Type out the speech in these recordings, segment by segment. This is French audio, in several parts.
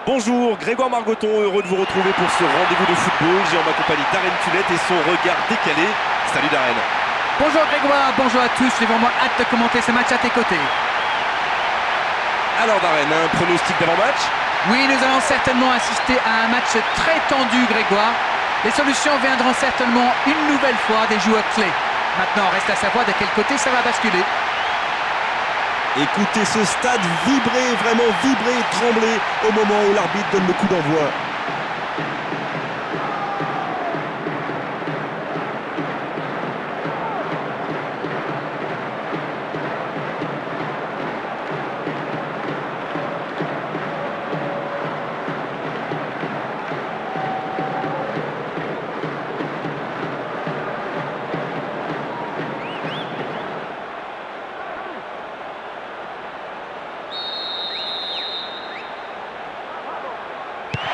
Bonjour, Grégoire Margoton, heureux de vous retrouver pour ce rendez-vous de football. J'ai en ma compagnie Darren Tulette et son regard décalé. Salut Darren. Bonjour Grégoire, bonjour à tous, j'ai vraiment hâte de commenter ce match à tes côtés. Alors Darren, un pronostic d'avant-match? Oui, nous allons certainement assister à un match très tendu Grégoire. Les solutions viendront certainement une nouvelle fois des joueurs clés. Maintenant, reste à savoir de quel côté ça va basculer. Écoutez ce stade vibrer, vraiment vibrer, trembler au moment où l'arbitre donne le coup d'envoi.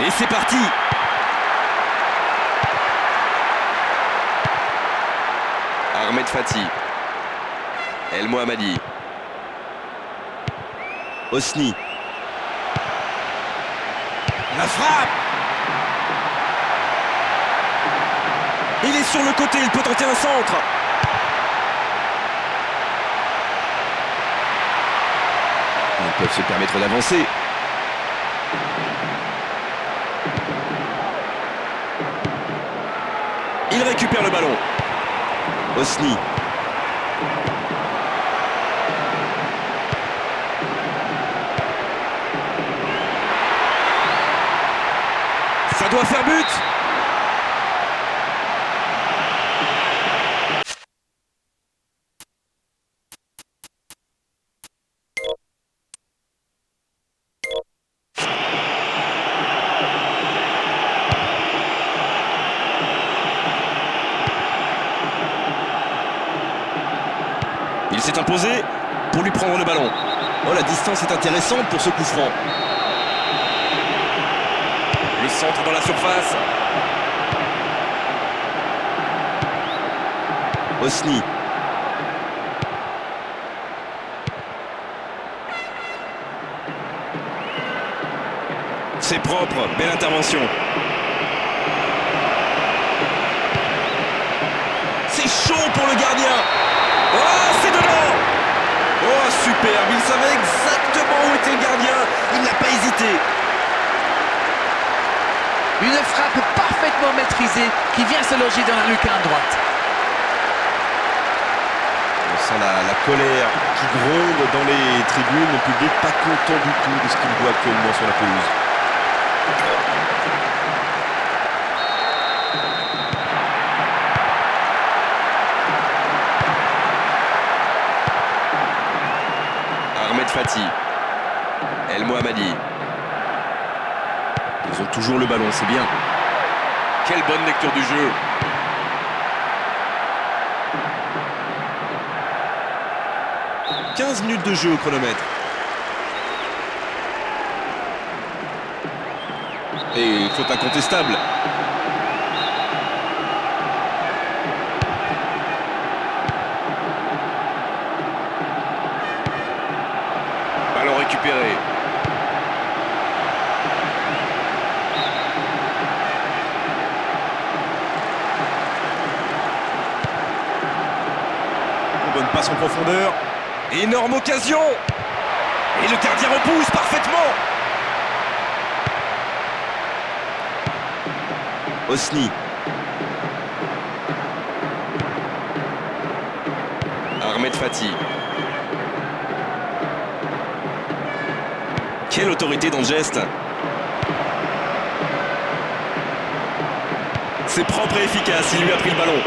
Et c'est parti. Ahmed Fati. El Mohammadi. Osni. La frappe. Il est sur le côté, il peut tenter un centre. Ils peuvent se permettre d'avancer. Il récupère le ballon. Osni. Ça doit faire but. Il s'est imposé pour lui prendre le ballon. Oh, la distance est intéressante pour ce coup franc. Le centre dans la surface. Osni. C'est propre, belle intervention. C'est chaud pour le gardien. Oh, c'est dedans! Oh, superbe! Il savait exactement où était le gardien. Il n'a pas hésité. Une frappe parfaitement maîtrisée qui vient se loger dans la lucarne droite. On sent la colère qui gronde dans les tribunes. Le public pas content du tout de ce qu'il voit actuellement sur la pelouse. Ahmed Fati. El Mohammadi. Ils ont toujours le ballon, c'est bien. Quelle bonne lecture du jeu. « 15 minutes de jeu au chronomètre. Et faute incontestable. Ballon récupéré. Bonne passe en profondeur. Énorme occasion. Et le gardien repousse parfaitement. Osni. Ahmed Fati. Quelle autorité dans le geste. C'est propre et efficace, il lui a pris le ballon.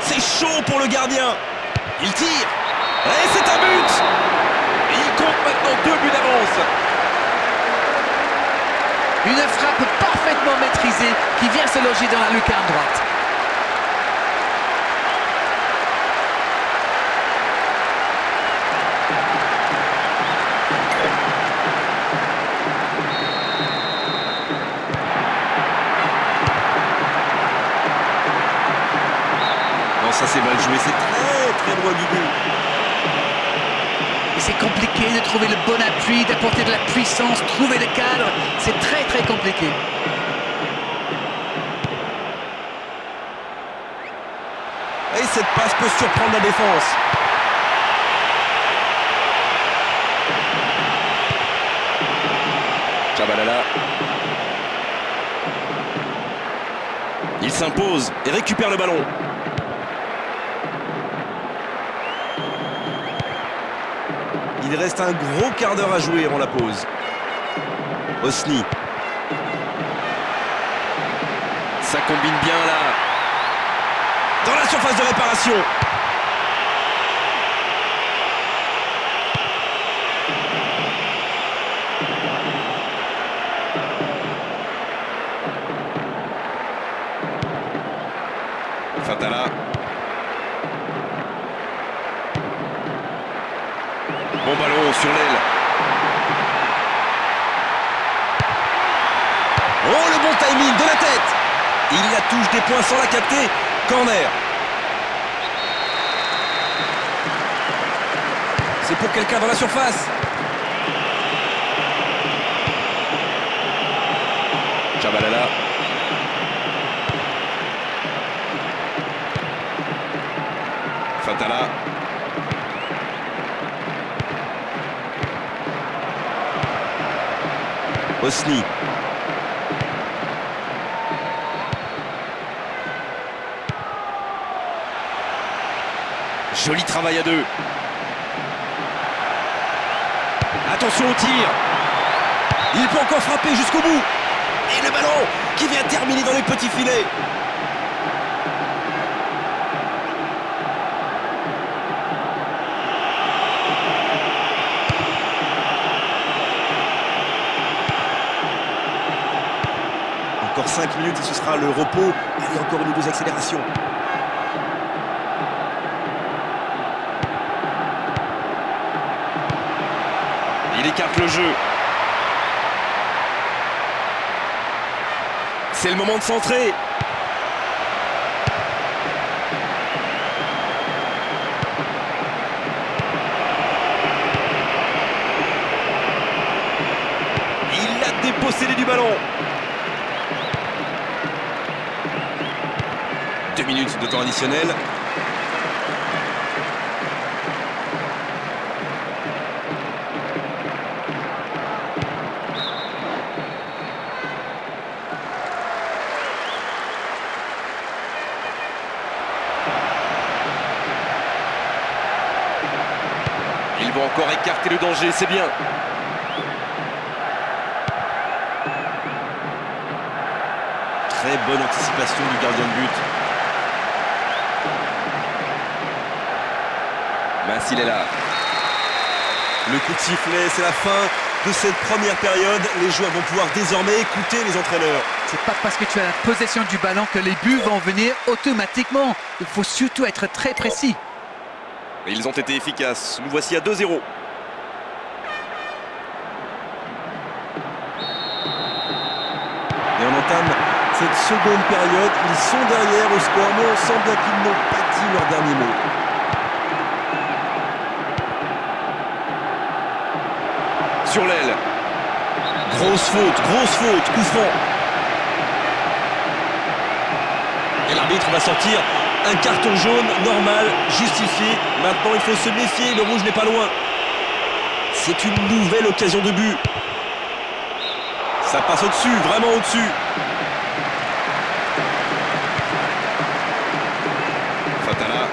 C'est chaud pour le gardien. Il tire. Et c'est un but. Et il compte maintenant 2 buts d'avance. Une frappe parfaitement maîtrisée qui vient se loger dans la lucarne droite. Ça c'est mal joué, c'est très loin du but. c'est compliqué de trouver le bon appui, d'apporter de la puissance, trouver le cadre. C'est très très compliqué. Et cette passe peut surprendre la défense. Chabalala. Il s'impose et récupère le ballon. Il reste un gros quart d'heure à jouer avant la pause. Osni. Ça combine bien là. Dans la surface de réparation. Fatala. Bon ballon sur l'aile. Oh, le bon timing de la tête. Il la touche des points sans la capter. Corner. C'est pour quelqu'un dans la surface. Chabalala. Fatala. Osni. Joli travail à deux. Attention au tir. Il peut encore frapper jusqu'au bout. Et le ballon qui vient terminer dans les petits filets. Encore 5 minutes et ce sera le repos. Allez, encore une ou deux accélérations. Il écarte le jeu. C'est le moment de centrer. Il a dépossédé du ballon. 2 minutes de temps additionnel. Ils vont encore écarter le danger, c'est bien. Très bonne anticipation du gardien de but. Massi est là. Le coup de sifflet, c'est la fin de cette première période. Les joueurs vont pouvoir désormais écouter les entraîneurs. C'est pas parce que tu as la possession du ballon que les buts vont venir automatiquement. Il faut surtout être très précis. Et ils ont été efficaces. Nous voici à 2-0. Et on entame cette seconde période. Ils sont derrière au score, mais on sent bien qu'ils n'ont pas dit leur dernier mot. Sur l'aile. Grosse faute, coup franc. Et l'arbitre va sortir un carton jaune normal, justifié. Maintenant, il faut se méfier, le rouge n'est pas loin. C'est une nouvelle occasion de but. Ça passe au-dessus, vraiment au-dessus. Fatala.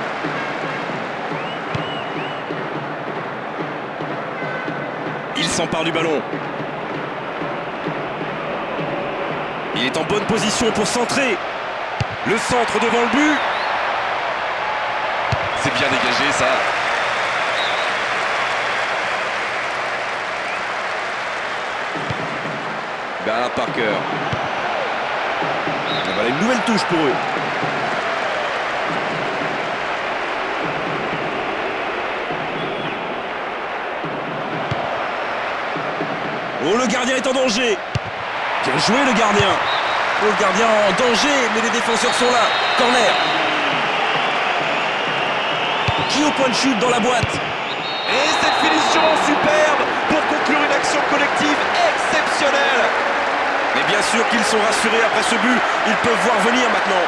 Il s'empare du ballon. Il est en bonne position pour centrer. Le centre devant le but. C'est bien dégagé ça. Bernard Parker. Et voilà une nouvelle touche pour eux. Oh, le gardien est en danger. Bien joué le gardien. Oh, le gardien en danger, mais les défenseurs sont là. Corner. Qui au point de chute dans la boîte. Et cette finition superbe pour conclure une action collective exceptionnelle. Mais bien sûr qu'ils sont rassurés après ce but, ils peuvent voir venir maintenant.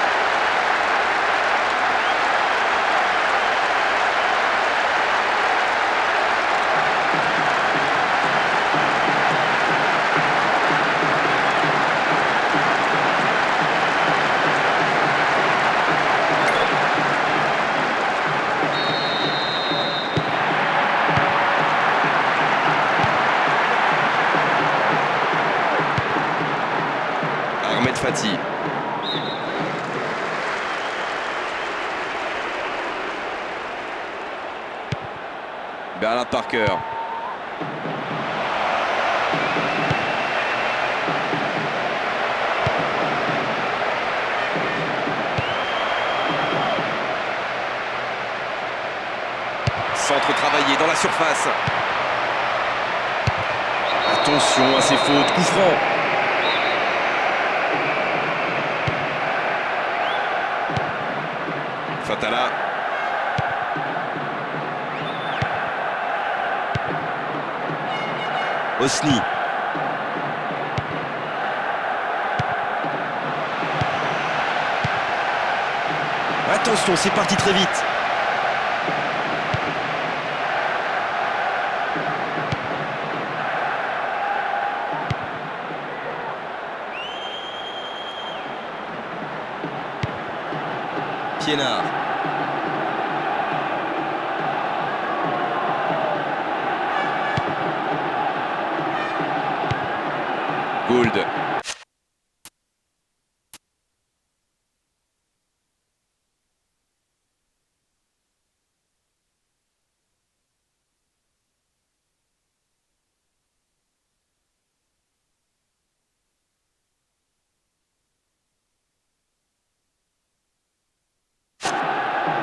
Ahmed Fati. Bernard Parker. Centre travaillé dans la surface. Attention à ces fautes, coup franc. Fatala. Osni. Attention, c'est parti très vite. Pienaar. Gould.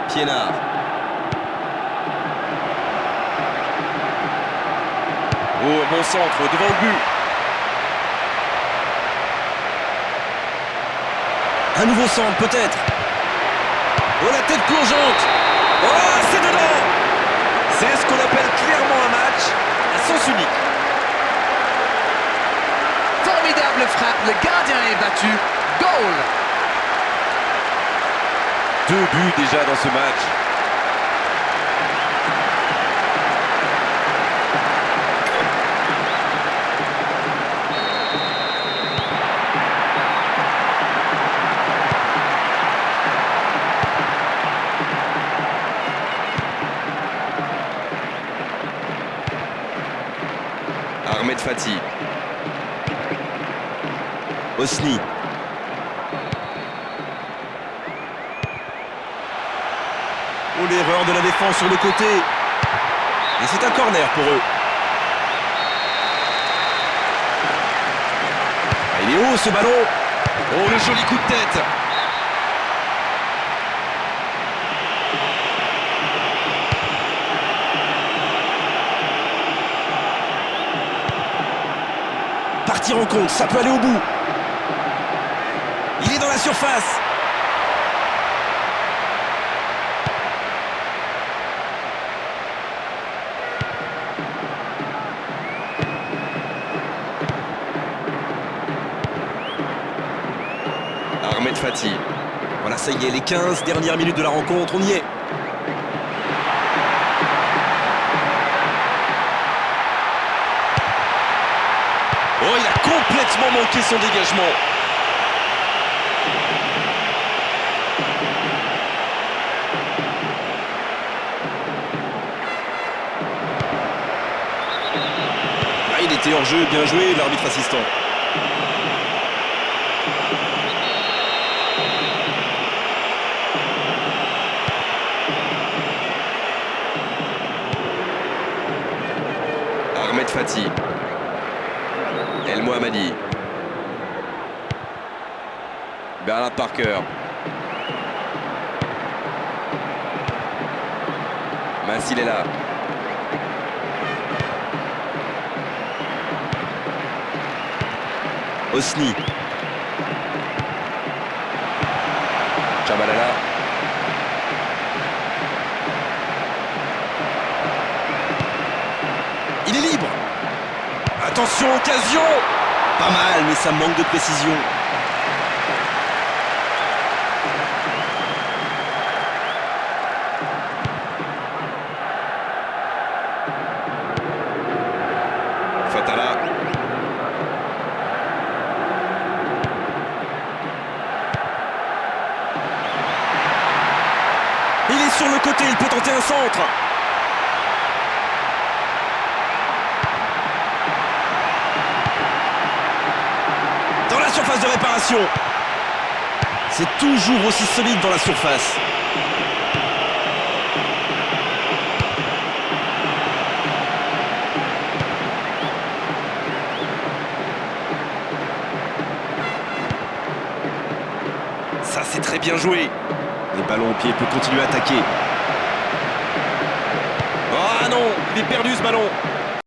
Pienaar. Oh, bon centre devant le but. Un nouveau centre peut-être. Oh, la tête plongeante. Oh, c'est dedans. C'est ce qu'on appelle clairement un match à sens unique. Formidable frappe, le gardien est battu. Goal! 2 buts déjà dans ce match. Ahmed Fati. Osni. Oh, l'erreur de la défense sur le côté. Et c'est un corner pour eux. Ah, il est haut ce ballon. Oh, le joli coup de tête. Partir en compte, ça peut aller au bout. Il est dans la surface. Ahmed Fati. Voilà, ça y est, les 15 dernières minutes de la rencontre, on y est. Oh, il a complètement manqué son dégagement. Ah, il était hors jeu, bien joué, l'arbitre assistant. Ahmed Fati. El Mohammadi. Bernard Parker. Mansilela. Osni. Chabalala. attention, occasion. Pas mal, mais ça manque de précision. Fatala. Il est sur le côté, il peut tenter un centre. Dans la surface de réparation. C'est toujours aussi solide dans la surface. Ça, c'est très bien joué. Les ballons au pied, peut continuer à attaquer. Ah non, il est perdu ce ballon.